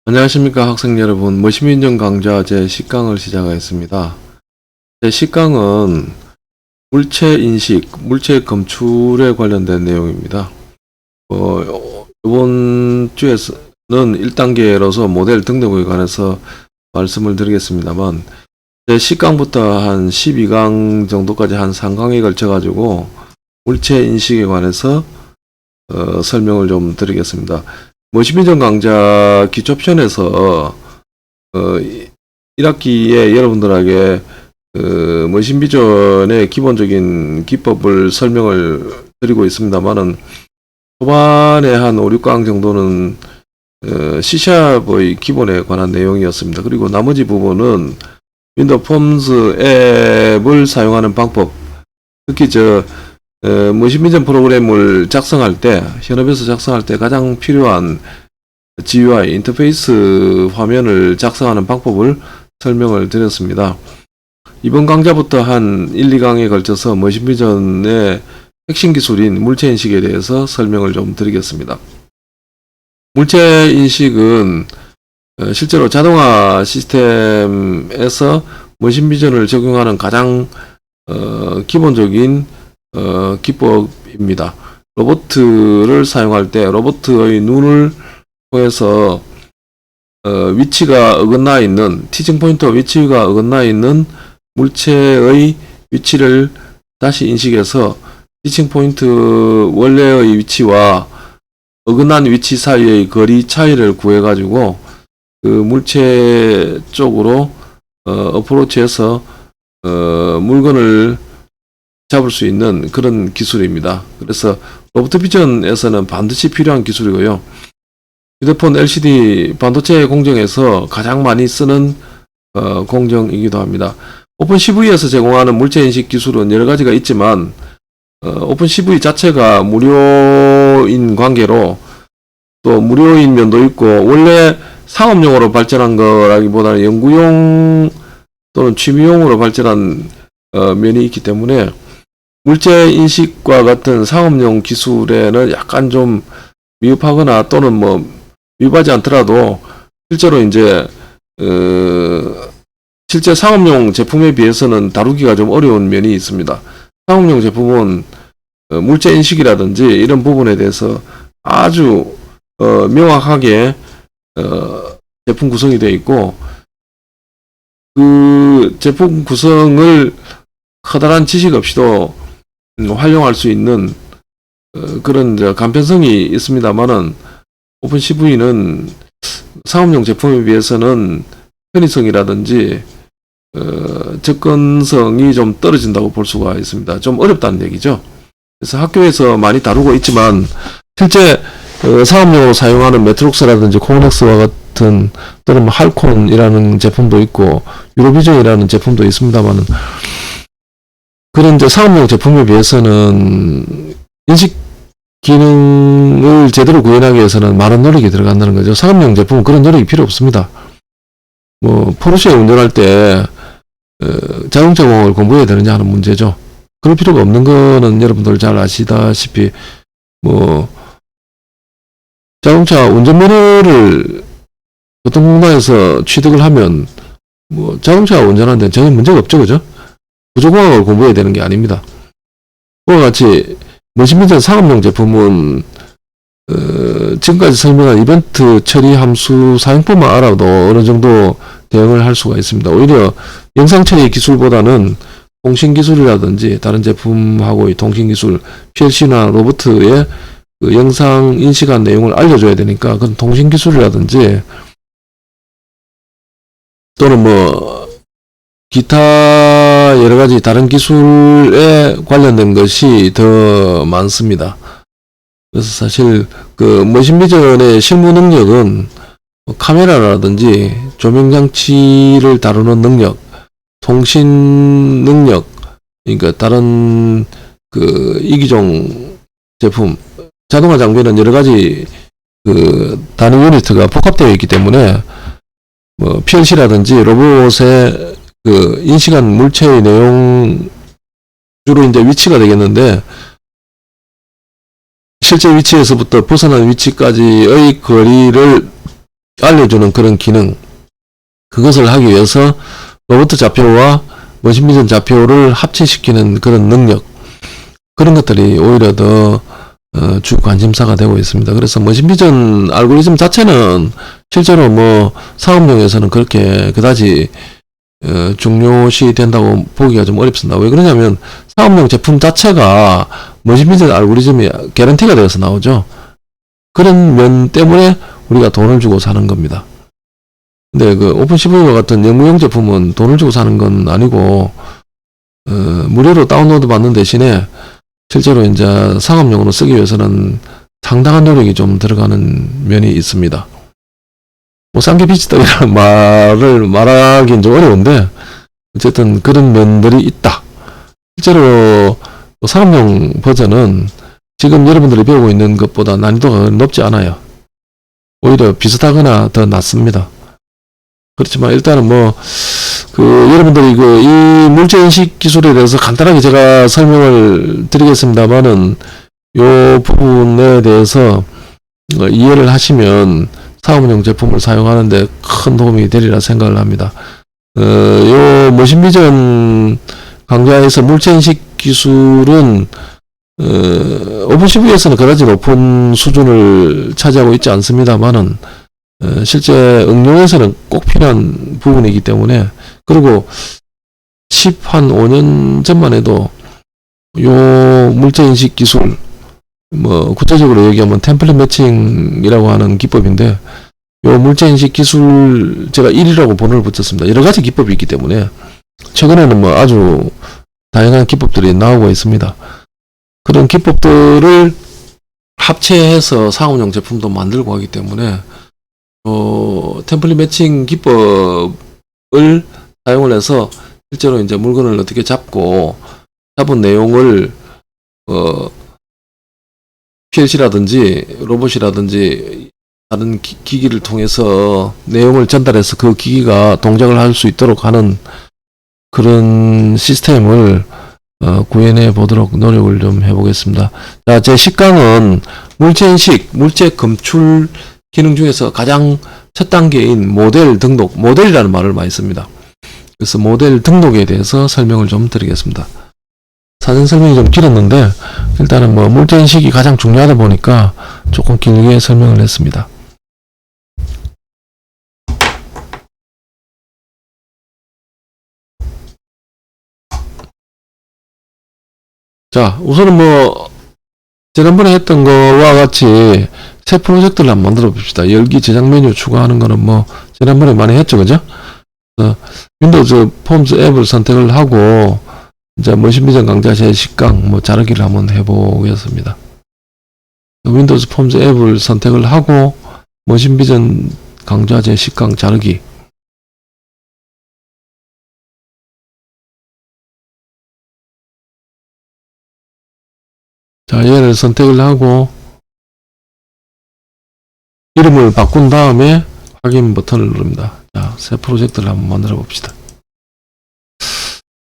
안녕하십니까 학생 여러분. 머신비전 강좌 제 10강을 시작하겠습니다. 제 10강은 물체 인식, 물체 검출에 관련된 내용입니다. 이번 주에서는 1단계로서 모델 등록에 관해서 말씀을 드리겠습니다만, 제 10강부터 한 12강 정도까지 한 3강에 걸쳐 가지고 물체 인식에 관해서 설명을 좀 드리겠습니다. 머신비전 강좌 기초편에서 1학기에 여러분들에게 머신비전의 기본적인 기법을 설명을 드리고 있습니다만은 초반에 한 5, 6강 정도는 C샵의 기본에 관한 내용이었습니다. 그리고 나머지 부분은 윈도우 폼스 앱을 사용하는 방법, 특히 머신비전 프로그램을 작성할 때, 현업에서 작성할 때 가장 필요한 GUI, 인터페이스 화면을 작성하는 방법을 설명을 드렸습니다. 이번 강좌부터 한 1, 2강에 걸쳐서 머신비전의 핵심 기술인 물체인식에 대해서 설명을 좀 드리겠습니다. 물체인식은 실제로 자동화 시스템에서 머신비전을 적용하는 가장 기본적인 기법입니다. 로봇을 사용할 때 로봇의 눈을 통해서 위치가 어긋나 있는, 티징 포인트 위치가 어긋나 있는 물체의 위치를 다시 인식해서 티징 포인트 원래의 위치와 어긋난 위치 사이의 거리 차이를 구해 가지고 그 물체 쪽으로 어프로치해서 물건을 잡을 수 있는 그런 기술입니다. 그래서 로봇 비전에서는 반드시 필요한 기술이고요. 휴대폰 LCD 반도체 공정에서 가장 많이 쓰는 공정이기도 합니다. 오픈CV에서 제공하는 물체인식 기술은 여러 가지가 있지만 오픈CV 자체가 무료인 관계로 또 무료인 면도 있고, 원래 상업용으로 발전한 거라기보다는 연구용 또는 취미용으로 발전한 면이 있기 때문에 물체 인식과 같은 상업용 기술에는 약간 좀 미흡하거나 또는 미흡하지 않더라도 실제로 실제 상업용 제품에 비해서는 다루기가 좀 어려운 면이 있습니다. 상업용 제품은 물체 인식이라든지 이런 부분에 대해서 아주 명확하게 제품 구성이 되어 있고, 그 제품 구성을 커다란 지식 없이도 활용할 수 있는 그런 간편성이 있습니다만은, 오픈CV는 상업용 제품에 비해서는 편의성이라든지 접근성이 좀 떨어진다고 볼 수가 있습니다. 좀 어렵다는 얘기죠. 그래서 학교에서 많이 다루고 있지만 실제 상업용으로 사용하는 매트록스라든지 코넥스와 같은, 또는 할콘이라는 제품도 있고 유로비전이라는 제품도 있습니다만은, 그런 상업용 제품에 비해서는 인식 기능을 제대로 구현하기 위해서는 많은 노력이 들어간다는 거죠. 상업용 제품은 그런 노력이 필요 없습니다. 포르쉐 운전할 때 자동차 공학을 공부해야 되느냐 하는 문제죠. 그럴 필요가 없는 거는 여러분들 잘 아시다시피 자동차 운전면허를 교통공단에서 취득을 하면 자동차 운전하는 데는 전혀 문제가 없죠, 그죠? 구조공학을 공부해야 되는 게 아닙니다. 그와 같이 머신비전 상업용 제품은 지금까지 설명한 이벤트 처리 함수 사용법만 알아도 어느 정도 대응을 할 수가 있습니다. 오히려 영상 처리 기술보다는 통신 기술이라든지 다른 제품하고의 통신 기술, PLC나 로봇의 그 영상 인식한 내용을 알려줘야 되니까 그런 통신 기술이라든지 또는 기타 여러 가지 다른 기술에 관련된 것이 더 많습니다. 그래서 사실 머신비전의 실무 능력은 카메라라든지 조명 장치를 다루는 능력, 통신 능력, 그러니까 다른 이기종 제품, 자동화 장비는 여러 가지 단위 유니트가 복합되어 있기 때문에 PLC라든지 로봇의 인식한 물체의 내용, 주로 위치가 되겠는데, 실제 위치에서부터 벗어난 위치까지의 거리를 알려주는 그런 기능, 그것을 하기 위해서 로봇 좌표와 머신비전 좌표를 합체시키는 그런 능력, 그런 것들이 오히려 더 주 관심사가 되고 있습니다. 그래서 머신비전 알고리즘 자체는 실제로 뭐 사업용에서는 그렇게 그다지 중요시 된다고 보기가 좀 어렵습니다. 왜 그러냐면 사업용 제품 자체가 머신비전 알고리즘이 개런티가 되어서 나오죠. 그런 면 때문에 우리가 돈을 주고 사는 겁니다. 근데 그 오픈 CV와 같은 영무용 제품은 돈을 주고 사는 건 아니고 무료로 다운로드 받는 대신에 실제로 이제 상업용으로 쓰기 위해서는 상당한 노력이 좀 들어가는 면이 있습니다. 뭐 싼 게 비치떡이라는 말을 말하기는 좀 어려운데 어쨌든 그런 면들이 있다. 실제로 상업용 버전은 지금 여러분들이 배우고 있는 것보다 난이도가 높지 않아요. 오히려 비슷하거나 더 낮습니다. 그렇지만 일단은 뭐 여러분들이 이 물체인식 기술에 대해서 간단하게 제가 설명을 드리겠습니다만은 요 부분에 대해서 이해를 하시면 사업용 제품을 사용하는데 큰 도움이 되리라 생각을 합니다. 요 머신비전 강좌에서 물체인식 기술은 오픈CV에서는 그다지 높은 수준을 차지하고 있지 않습니다만은 실제 응용에서는 꼭 필요한 부분이기 때문에, 그리고 5년 전만 해도 요 물체인식 기술, 뭐 구체적으로 얘기하면 템플릿 매칭이라고 하는 기법인데, 요 물체인식 기술 제가 1이라고 번호를 붙였습니다. 여러 가지 기법이 있기 때문에 최근에는 뭐 아주 다양한 기법들이 나오고 있습니다. 그런 기법들을 합체해서 상업용 제품도 만들고 하기 때문에 템플릿 매칭 기법을 사용을 해서 실제로 이제 물건을 어떻게 잡고 잡은 내용을 PLC라든지 로봇이라든지 다른 기기를 통해서 내용을 전달해서 그 기기가 동작을 할 수 있도록 하는 그런 시스템을 구현해 보도록 노력을 좀 해보겠습니다. 자, 제 10강은 물체인식, 물체 검출 기능 중에서 가장 첫 단계인 모델 등록, 모델이라는 말을 많이 씁니다. 그래서 모델 등록에 대해서 설명을 좀 드리겠습니다. 사전 설명이 좀 길었는데 일단은 뭐 물체인식이 가장 중요하다 보니까 조금 길게 설명을 했습니다. 자, 우선은 뭐 지난번에 했던 거와 같이 새 프로젝트를 한번 만들어 봅시다. 열기 제작 메뉴 추가하는 거는 뭐 지난번에 많이 했죠, 그죠? 윈도우즈 폼스 앱을 선택을 하고 이제 머신비전 강좌 제 10강 뭐 자르기를 한번 해보겠습니다. 윈도우즈 폼스 앱을 선택을 하고 머신비전 강좌 제 10강 자르기. 자, 얘를 선택을 하고 이름을 바꾼 다음에 확인 버튼을 누릅니다. 자, 새 프로젝트를 한번 만들어 봅시다.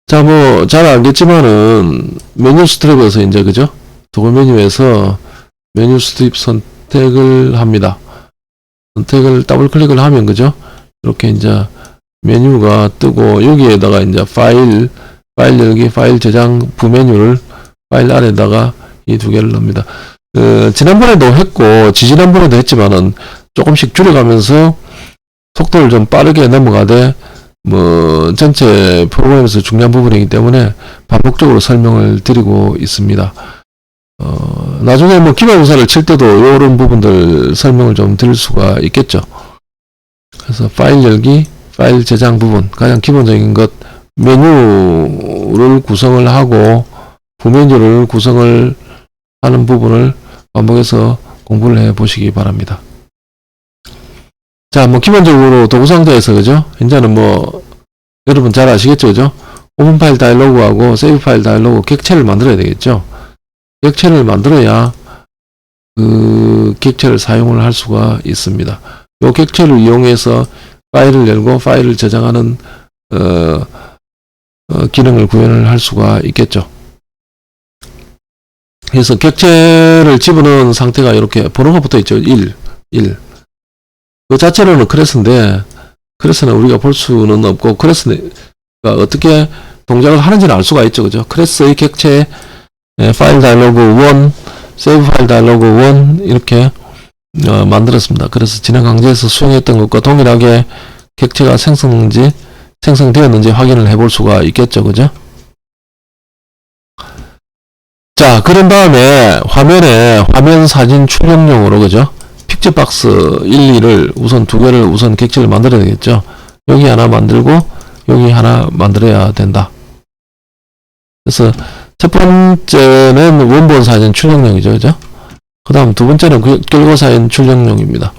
자, 뭐 잘 알겠지만은 메뉴 스트립에서 이제 그죠? 도구 메뉴에서 메뉴 스트립 선택을 합니다. 선택을 더블 클릭을 하면 그죠? 이렇게 이제 메뉴가 뜨고 여기에다가 이제 파일 열기, 파일 저장, 부메뉴를 파일 아래다가 이 두 개를 넣습니다. 지난번에도 했고 지지난번에도 했지만은 조금씩 줄여가면서 속도를 좀 빠르게 넘어가되 뭐 전체 프로그램에서 중요한 부분이기 때문에 반복적으로 설명을 드리고 있습니다. 나중에 뭐 기말고사를 칠 때도 이런 부분들 설명을 좀 드릴 수가 있겠죠. 그래서 파일 열기, 파일 저장 부분, 가장 기본적인 것, 메뉴를 구성을 하고 부메뉴를 구성을 하는 부분을 반복해서 공부를 해 보시기 바랍니다. 자, 뭐 기본적으로 도구 상자에서 그죠? 이제는 뭐 여러분 잘 아시겠죠, 그죠? 오픈 파일 다이로그하고 세이브 파일 다이로그 객체를 만들어야 되겠죠. 객체를 만들어야 그 객체를 사용을 할 수가 있습니다. 이 객체를 이용해서 파일을 열고 파일을 저장하는 기능을 구현을 할 수가 있겠죠. 그래서 객체를 집어넣은 상태가 이렇게 번호가 붙어 있죠. 1. 그 자체로는 크레스인데, 크레스는 우리가 볼 수는 없고, 크레스가 어떻게 동작을 하는지는 알 수가 있죠. 그죠? 크레스의 객체, 파일 다이로그 1, 세이브 파일 다이로그 1, 이렇게, 만들었습니다. 그래서 지난 강좌에서 수행했던 것과 동일하게 객체가 생성되었는지 확인을 해볼 수가 있겠죠. 그죠? 자, 그런 다음에 화면에 화면 사진 출력용으로, 그죠? 픽처박스 1, 2를 우선 두 개를 우선 객체를 만들어야 되겠죠. 여기 하나 만들고 여기 하나 만들어야 된다. 그래서 첫 번째는 원본 사진 출력용이죠. 그죠? 그 다음 두 번째는 결과 사진 출력용입니다.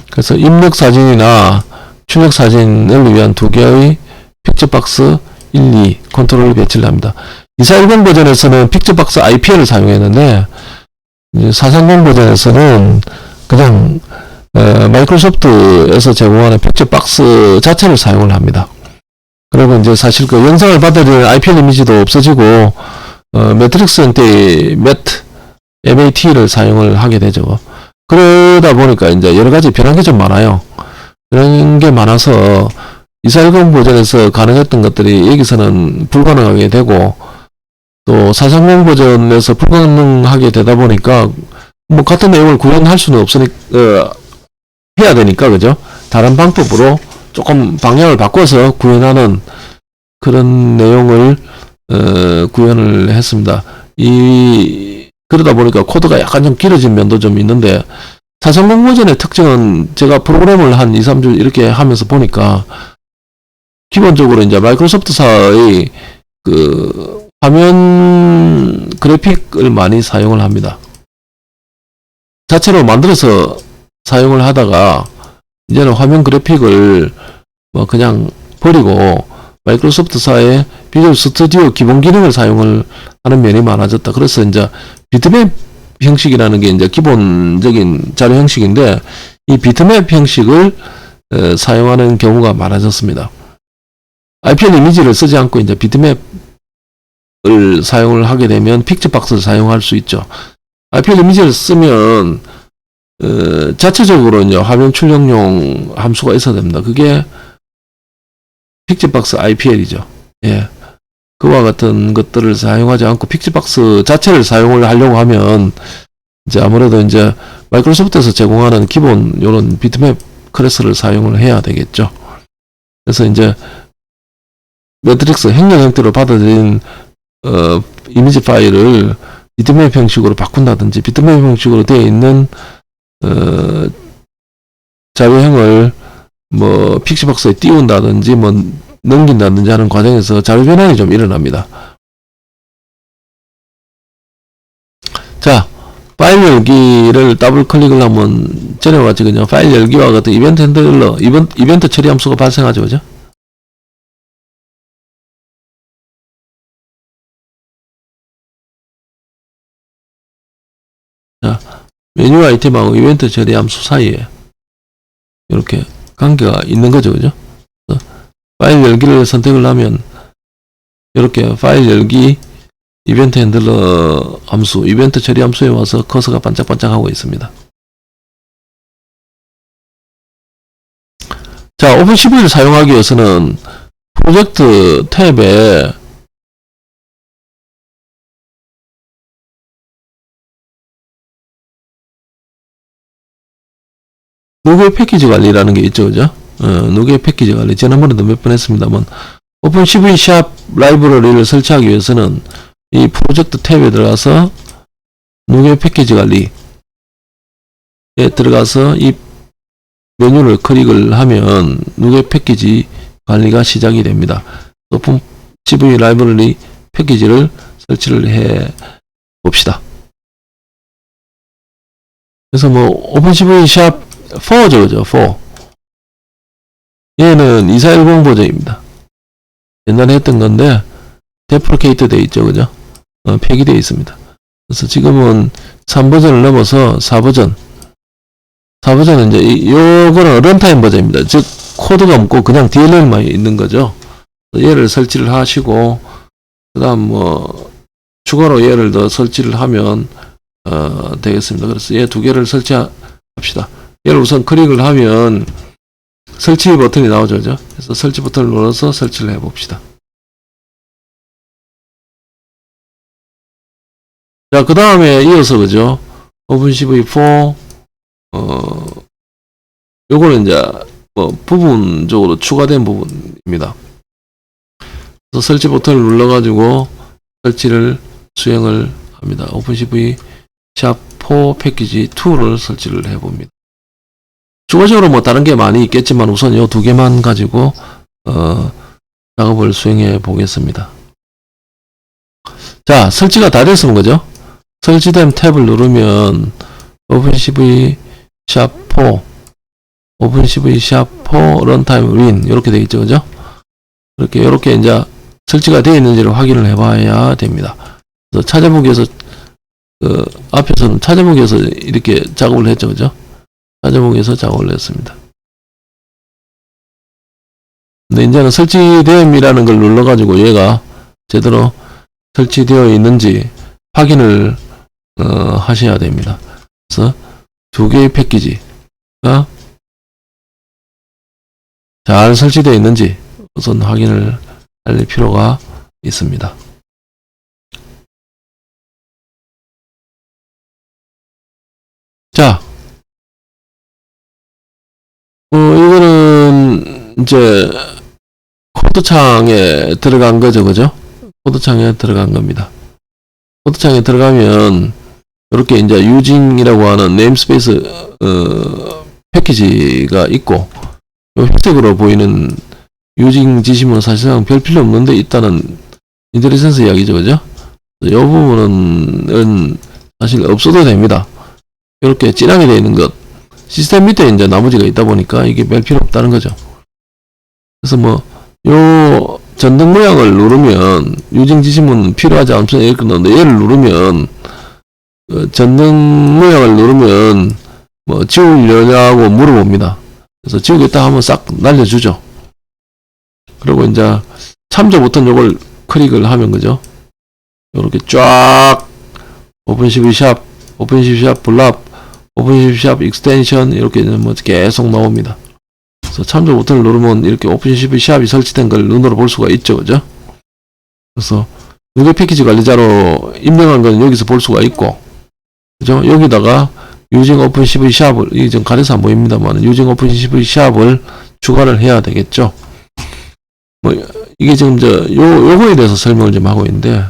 그래서 입력 사진이나 출력 사진을 위한 두 개의 픽처박스 1, 2 컨트롤을 배치를 합니다. 2410 버전에서는 픽처박스 IPL을 사용했는데, 이제 430 버전에서는 그냥 마이크로소프트에서 제공하는 픽처박스 자체를 사용을 합니다. 그리고 이제 사실 그 영상을 받아들이는 IPL 이미지도 없어지고 매트릭스 형태의 MAT를 사용을 하게 되죠. 그러다 보니까 이제 여러 가지 변한 게 좀 많아요. 그런 게 많아서 2410 버전에서 가능했던 것들이 여기서는 불가능하게 되고, 또 430 버전에서 불가능하게 되다 보니까 뭐 같은 내용을 구현할 수는 없으니까 해야 되니까, 그죠? 다른 방법으로 조금 방향을 바꿔서 구현하는 그런 내용을 구현을 했습니다. 그러다 보니까 코드가 약간 좀 길어진 면도 좀 있는데, 430 버전의 특징은 제가 프로그램을 한 2, 3주 이렇게 하면서 보니까 기본적으로 이제 마이크로소프트사의 그 화면 그래픽을 많이 사용을 합니다. 자체로 만들어서 사용을 하다가 이제는 화면 그래픽을 뭐 그냥 버리고 마이크로소프트사의 비주얼 스튜디오 기본 기능을 사용을 하는 면이 많아졌다. 그래서 이제 비트맵 형식이라는 게 이제 기본적인 자료 형식인데, 이 비트맵 형식을 사용하는 경우가 많아졌습니다. IPL 이미지를 쓰지 않고 이제 비트맵을 사용을 하게 되면 픽처박스를 사용할 수 있죠. IPL 이미지를 쓰면 자체적으로 이제 화면 출력용 함수가 있어야 됩니다. 그게 픽처박스 IPL이죠. 예. 그와 같은 것들을 사용하지 않고 픽처박스 자체를 사용을 하려고 하면 이제 아무래도 이제 마이크로소프트에서 제공하는 기본 요런 비트맵 클래스를 사용을 해야 되겠죠. 그래서 이제 매트릭스 행령 형태로 받아들인 이미지 파일을 비트맵 형식으로 바꾼다든지, 비트맵 형식으로 되어 있는 자료형을 뭐 픽처박스에 띄운다든지 뭐 넘긴다든지 하는 과정에서 자료 변환이 좀 일어납니다. 자, 파일 열기를 더블 클릭을 하면 전에 같이 그냥 파일 열기와 같은 이벤트 핸들러, 이벤트 처리 함수가 발생하죠. 그죠? 자, 메뉴 아이템하고 이벤트 처리 함수 사이에 이렇게 관계가 있는 거죠. 그죠? 파일 열기를 선택을 하면 이렇게 파일 열기 이벤트 핸들러 함수, 이벤트 처리 함수에 와서 커서가 반짝반짝하고 있습니다. 자, 오픈CV를 사용하기 위해서는 프로젝트 탭에 누구의 패키지 관리라는 게 있죠. 그죠? 누구의 패키지 관리. 지난번에도 몇 번 했습니다만, 오픈CV 샵 라이브러리를 설치하기 위해서는 이 프로젝트 탭에 들어가서 누구의 패키지 관리에 들어가서 이 메뉴를 클릭을 하면 누구의 패키지 관리가 시작이 됩니다. 오픈CV 라이브러리 패키지를 설치를 해 봅시다. 그래서 뭐 오픈CV 샵 4죠, 그죠? 4. 얘는 2410 버전입니다. 옛날에 했던 건데 데프로케이트 되어 있죠, 그죠? 폐기되어 있습니다. 그래서 지금은 3버전을 넘어서 4버전. 4버전은 이제 요거는 런타임 버전입니다. 즉 코드가 없고 그냥 DLL만 있는 거죠. 얘를 설치를 하시고, 그 다음 뭐 추가로 얘를 더 설치를 하면 되겠습니다. 그래서 얘 두 개를 설치합시다. 얘를 우선 클릭을 하면 설치 버튼이 나오죠. 그죠? 그래서 설치 버튼을 눌러서 설치를 해봅시다. 자, 그 다음에 이어서, 그죠? 오픈CV4, 요거는 이제, 부분적으로 추가된 부분입니다. 그래서 설치 버튼을 눌러가지고, 설치를 수행을 합니다. 오픈CV 샵4 패키지 2를 설치를 해봅니다. 추가적으로 뭐 다른 게 많이 있겠지만 우선 요 두 개만 가지고, 작업을 수행해 보겠습니다. 자, 설치가 다 됐으면, 그죠? 설치된 탭을 누르면 오픈CV 샵4 오픈CV 샵4 런타임 윈 이렇게 되어 있죠. 그죠? 이렇게 이제 설치가 되어 있는지를 확인을 해 봐야 됩니다. 그래서 찾아보기에서 앞에서는 찾아보기에서 이렇게 작업을 했죠. 그죠? 찾아보기에서 작업을 했습니다. 근데 이제는 설치됨이라는 걸 눌러 가지고 얘가 제대로 설치되어 있는지 확인을 하셔야 됩니다. 그래서 두 개의 패키지가 잘 설치되어 있는지 우선 확인을 할 필요가 있습니다. 자, 이거는 이제 코드창에 들어간 거죠. 그죠? 코드창에 들어간 겁니다. 코드창에 들어가면 이렇게 이제 유징이라고 하는 네임스페이스 패키지가 있고, 흰색으로 보이는 유징 지시문 사실상 별 필요 없는데 있다는 인텔리센스 이야기죠. 그죠? 이 부분은 사실 없어도 됩니다. 이렇게 진하게 되어 있는 것, 시스템 밑에 이제 나머지가 있다 보니까 이게 별 필요 없다는 거죠. 그래서 요 전등 모양을 누르면 유징 지시문 필요하지 않습니다. 이렇게 넣는데 얘를 누르면 전등 모양을 누르면 지우려냐고 물어봅니다. 그래서 지우겠다 하면 싹 날려주죠. 그리고 이제 참조 버튼 요걸 클릭을 하면, 그죠? 요렇게 쫙 오픈CV 샵, 오픈CV 샵 블랍, 오픈CV 샵 익스텐션 이렇게 계속 나옵니다. 그래서 참조 버튼을 누르면 이렇게 오픈CV 샵이 설치된 걸 눈으로 볼 수가 있죠. 그죠? 그래서 여기 패키지 관리자로 임명한 건 여기서 볼 수가 있고, 그죠? 여기다가 유징 오픈CV 샵을, 이게 좀 가려서 안 보입니다만, 유징 오픈CV 샵을 추가를 해야 되겠죠. 이게 지금 요거에 대해서 설명을 좀 하고 있는데,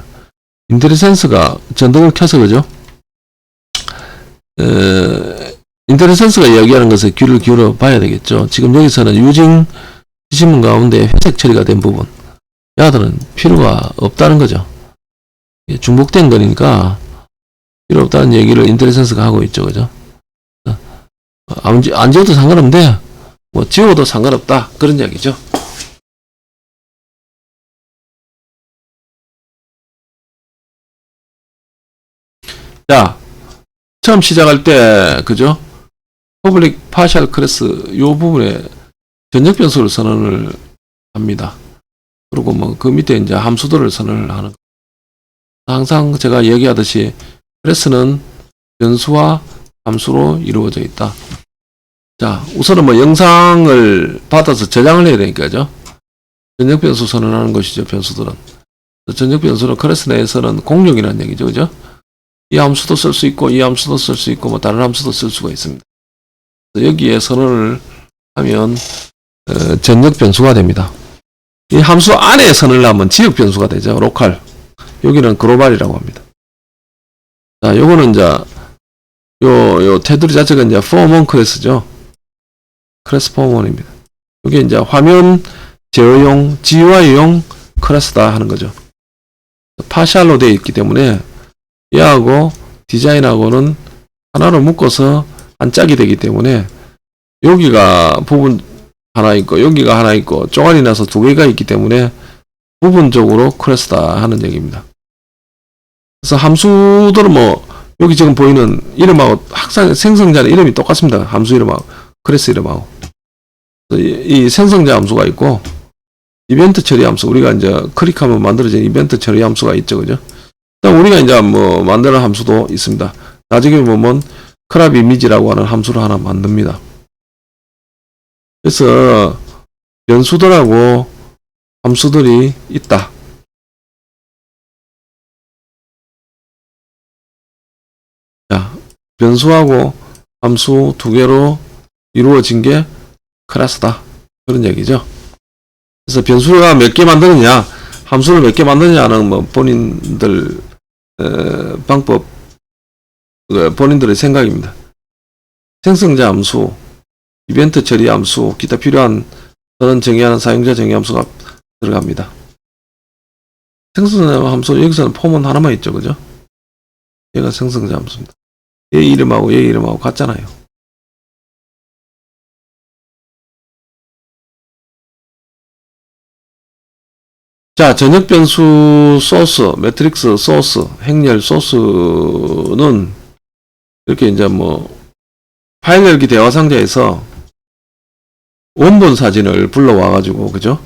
인텔리센스가 전등을 켜서, 그죠? 인텔리센스가 이야기하는 것에 귀를 기울여 봐야 되겠죠. 지금 여기서는 유징 지시문 가운데 회색 처리가 된 부분, 야들은 필요가 없다는 거죠. 중복된 거니까 필요 없다는 얘기를 인텔리센스가 하고 있죠. 그죠? 안 지워도 상관없는데, 지워도 상관없다. 그런 이야기죠. 자, 처음 시작할 때, 그죠? 퍼블릭 파셜 클래스 요 부분에 전역 변수를 선언을 합니다. 그리고 그 밑에 이제 함수들을 선언을 하는. 항상 제가 얘기하듯이 클래스는 변수와 함수로 이루어져 있다. 자, 우선은 영상을 받아서 저장을 해야 되니까죠. 전역 변수 선언하는 것이죠, 변수들은. 전역 변수는 클래스 내에서는 공용이라는 얘기죠, 그죠? 이 함수도 쓸 수 있고, 이 함수도 쓸 수 있고, 다른 함수도 쓸 수가 있습니다. 여기에 선언을 하면, 전역 변수가 됩니다. 이 함수 안에 선언을 하면 지역 변수가 되죠, 로컬. 여기는 글로벌이라고 합니다. 자, 요거는 이제, 요 테두리 자체가 이제 form1 클래스죠. 클래스 form1입니다. 이게 이제 화면 제어용, GUI용 클래스다 하는 거죠. 파셜로 되어 있기 때문에, 얘하고 디자인하고는 하나로 묶어서 한 짝이 되기 때문에 여기가 부분 하나 있고 여기가 하나 있고 쪼가리 나서 두 개가 있기 때문에 부분적으로 클래스다 하는 얘기입니다. 그래서 함수들은 여기 지금 보이는 이름하고 생성자의 이름이 똑같습니다. 함수 이름하고 클래스 이름하고. 이 생성자 함수가 있고 이벤트 처리 함수, 우리가 이제 클릭하면 만들어진 이벤트 처리 함수가 있죠. 그죠? 우리가 이제 만드는 함수도 있습니다. 나중에 보면 크랍 이미지라고 하는 함수를 하나 만듭니다. 그래서 변수들하고 함수들이 있다. 자, 변수하고 함수 두 개로 이루어진 게 클래스다. 그런 얘기죠. 그래서 변수가 몇 개 만드느냐, 함수를 몇 개 만드느냐는 뭐 본인들 방법, 본인들의 생각입니다. 생성자 함수, 이벤트 처리 함수, 기타 필요한 선언 정의하는 사용자 정의 함수가 들어갑니다. 생성자 함수, 여기서는 폼은 하나만 있죠, 그죠? 얘가 생성자 함수입니다. 얘 이름하고 얘 이름하고 같잖아요. 자, 전역 변수 소스, 매트릭스 소스, 행렬 소스는 이렇게 이제 뭐 파일 열기 대화 상자에서 원본 사진을 불러와 가지고, 그죠?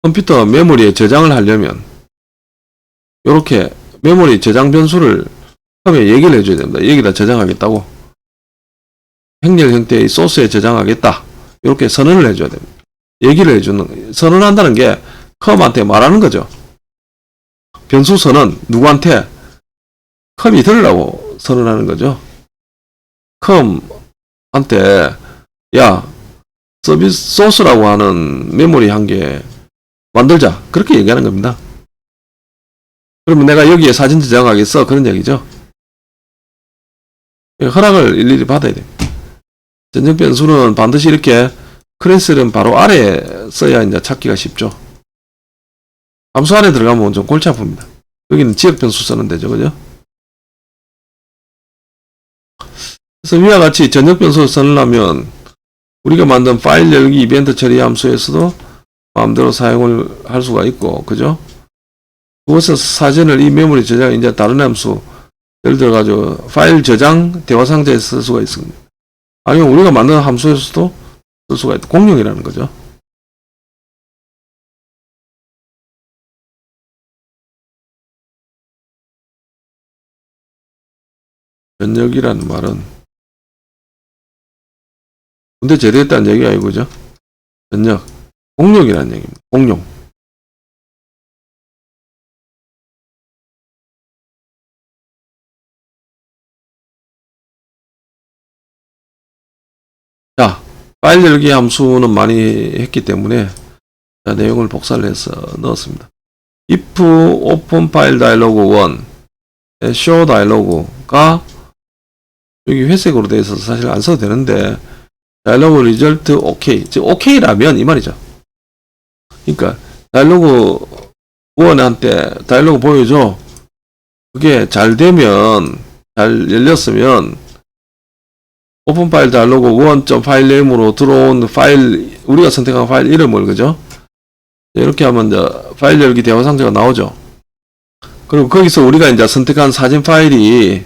컴퓨터 메모리에 저장을 하려면 이렇게 메모리 저장 변수를 처음에 얘기를 해줘야 됩니다. 여기다 저장하겠다고, 행렬 형태의 소스에 저장하겠다, 이렇게 선언을 해줘야 됩니다. 얘기를 해주는, 선언한다는 게 컴한테 말하는 거죠. 변수 선언, 누구한테? 컴이 들으라고 선언하는 거죠. 컴한테 야, 서비스 소스라고 하는 메모리 한 개 만들자, 그렇게 얘기하는 겁니다. 그러면 내가 여기에 사진 저장하겠어, 그런 얘기죠. 허락을 일일이 받아야 됩니다. 전역 변수는 반드시 이렇게 클래스는 바로 아래에 써야 이제 찾기가 쉽죠. 함수 안에 들어가면 좀 골치 아픕니다. 여기는 지역 변수 쓰는 데죠, 그죠? 그래서 위와 같이 전역 변수를 쓰려면 우리가 만든 파일 열기 이벤트 처리 함수에서도 마음대로 사용을 할 수가 있고, 그죠? 그것에서 사진을 이 메모리 저장, 이제 다른 함수, 예를 들어 가지고 파일 저장 대화 상자에 쓸 수가 있습니다. 아니면 우리가 만든 함수에서도 쓸 수가 있다. 공룡이라는 거죠. 전역이라는 말은 군대 제대했다는 얘기가 아니고, 그죠? 전역, 공룡이라는 얘기입니다. 공룡. 자, 파일 열기 함수는 많이 했기 때문에 자, 내용을 복사를 해서 넣었습니다. if open file dialog 1 show dialog가 여기 회색으로 되어 있어서 사실 안 써도 되는데, dialog result OK, 즉 OK라면 이 말이죠. 그러니까 다이alogue 1한테 다이alogue 보여줘. 그게 잘 되면, 잘 열렸으면 오픈 파일 다이alogue 1.파일 네임으로 들어온 파일, 우리가 선택한 파일 이름을, 그죠? 이렇게 하면 이제 파일 열기 대화 상자가 나오죠. 그리고 거기서 우리가 이제 선택한 사진 파일이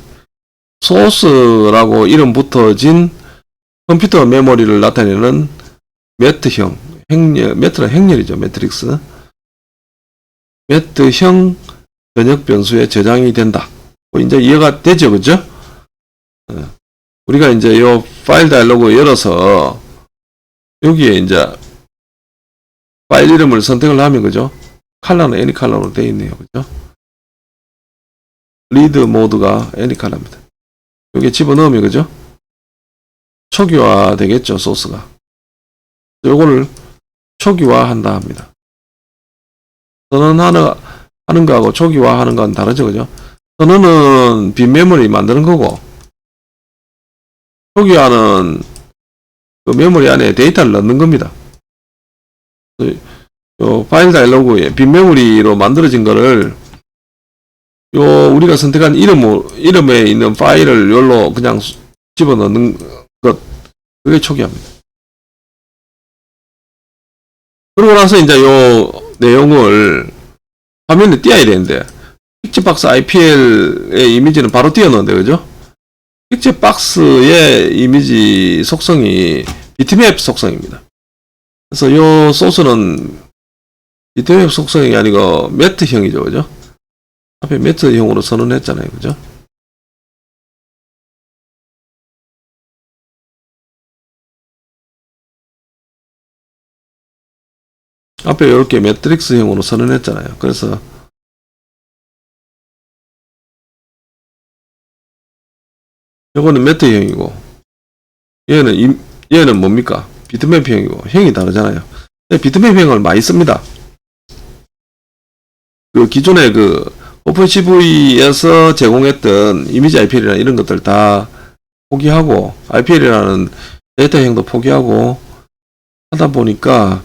소스라고 이름 붙어진 컴퓨터 메모리를 나타내는 매트형, 행렬, 매트는 행렬이죠. 매트릭스. 매트형 전역 변수에 저장이 된다. 뭐 이제 이해가 되죠, 그죠? 우리가 이제 이 파일 다이alogue 열어서 여기에 이제 파일 이름을 선택을 하면, 그죠? 컬러는 애니 컬러로 되어 있네요, 그죠? 리드 모드가 애니 컬러입니다. 여기에 집어넣으면, 그죠? 초기화 되겠죠, 소스가. 요거를 초기화 한다 합니다. 선언하는 거하고 초기화 하는 건 다르죠, 그죠? 선언은 빈 메모리 만드는 거고, 초기화는 그 메모리 안에 데이터를 넣는 겁니다. 요 파일 다이alogu에 빈 메모리로 만들어진 거를 요 우리가 선택한 이름에 있는 파일을 요로 그냥 집어넣는 것, 그게 초기화입니다. 그러고 나서 이제 요 내용을 화면에 띄어야 되는데, 픽처박스 IPL의 이미지는 바로 띄어 넣는데, 그죠? 픽처박스의 이미지 속성이 비트맵 속성입니다. 그래서 요 소스는 비트맵 속성이 아니고 매트형이죠, 그죠? 앞에 매트형으로 선언했잖아요, 그죠? 앞에 이렇게 매트릭스형으로 선언했잖아요. 그래서 이거는 매트형이고 얘는 뭡니까? 비트맵형이고 형이 다르잖아요. 비트맵형을 많이 씁니다. 그 기존에 그 오픈CV에서 제공했던 이미지 IPL이나 이런 것들 다 포기하고 IPL이라는 데이터형도 포기하고 하다 보니까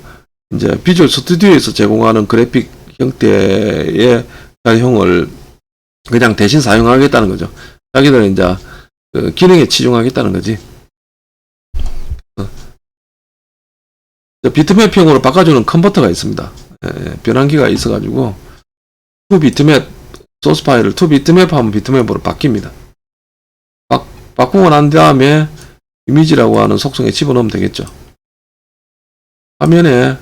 이제 비주얼 스튜디오에서 제공하는 그래픽 형태의 형을 그냥 대신 사용하겠다는 거죠. 자기들은 이제 그 기능에 치중하겠다는 거지. 비트맵형으로 바꿔주는 컨버터가 있습니다. 변환기가 있어가지고 to 비트맵 소스 파일을 to 비트맵 하면 비트맵으로 바뀝니다. 바꾸고 난 다음에 이미지라고 하는 속성에 집어넣으면 되겠죠. 화면에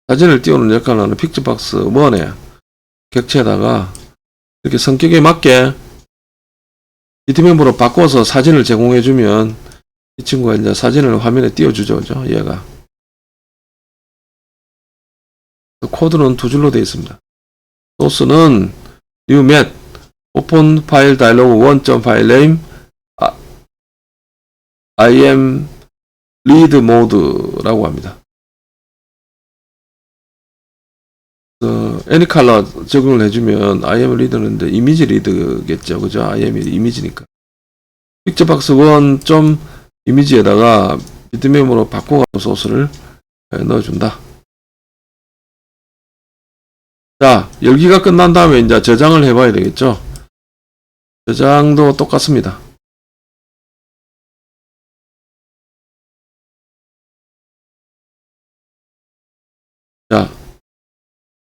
사진을 띄우는 역할을 하는 픽처박스 1의 객체에다가 이렇게 성격에 맞게 비트맵으로 바꿔서 사진을 제공해주면 이 친구가 이제 사진을 화면에 띄워주죠. 그죠? 얘가. 코드는 두 줄로 되어 있습니다. 소스는 new met open file dialog 1.file name I am read mode라고 합니다. any color 적용을 해주면 I am read는 이제 이미지 리드겠죠. 그죠? I am이 이미지니까. 픽처박스 1. 이미지에다가 비트맵으로 바꿔가지고 소스를 넣어준다. 자, 열기가 끝난 다음에 이제 저장을 해봐야 되겠죠. 저장도 똑같습니다. 자,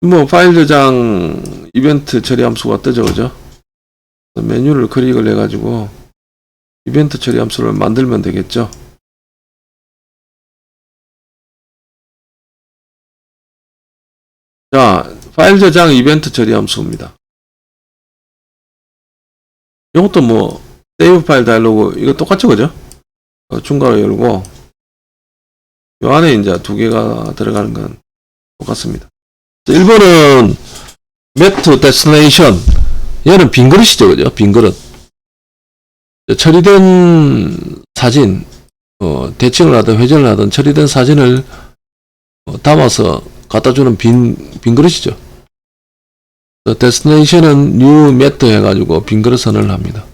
뭐 파일 저장 이벤트 처리 함수가 뜨죠. 그죠? 메뉴를 클릭을 해가지고 이벤트 처리 함수를 만들면 되겠죠. 자, 파일 저장 이벤트 처리 함수입니다. 이것도 뭐 세이브 파일 다이로그 이거 똑같죠. 그죠? 중괄호 열고 요 안에 이제 두 개가 들어가는 건 똑같습니다. 1번은 map destination. 얘는 빈 그릇이죠. 그죠? 빈 그릇. 처리된 사진, 대칭을 하든 회전을 하든 처리된 사진을 담아서 갖다 주는 빈 그릇이죠. destination은 new method 해가지고 빈 그릇 선언을 합니다.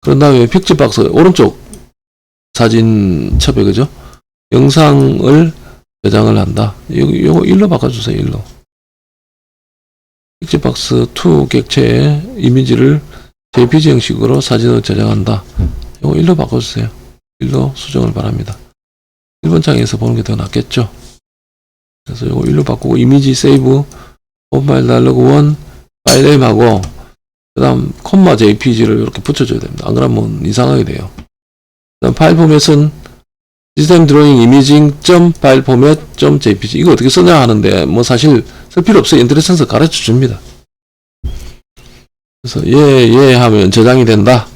그런 다음에 픽처박스 오른쪽 사진 첩에 그죠? 영상을 저장을 한다. 요거 1로 바꿔주세요. 1로. 픽처박스 2 객체에 이미지를 JPG 형식으로 사진을 저장한다. 요거 1로 바꿔주세요. 1로 수정을 바랍니다. 1번 창에서 보는 게 더 낫겠죠. 그래서 요거 1로 바꾸고 이미지 세이브 오파일 다이로그 1 파일 네임하고 그 다음 콤마 JPG를 이렇게 붙여줘야 됩니다. 안 그러면 이상하게 돼요. 그 다음 파일 포맷은 시스템 드로잉 이미징 파일 포맷 JPG 이거 어떻게 쓰냐 하는데 뭐 사실 쓸 필요 없어요. 인터넷 센서 가르쳐 줍니다. 그래서 예 하면 저장이 된다.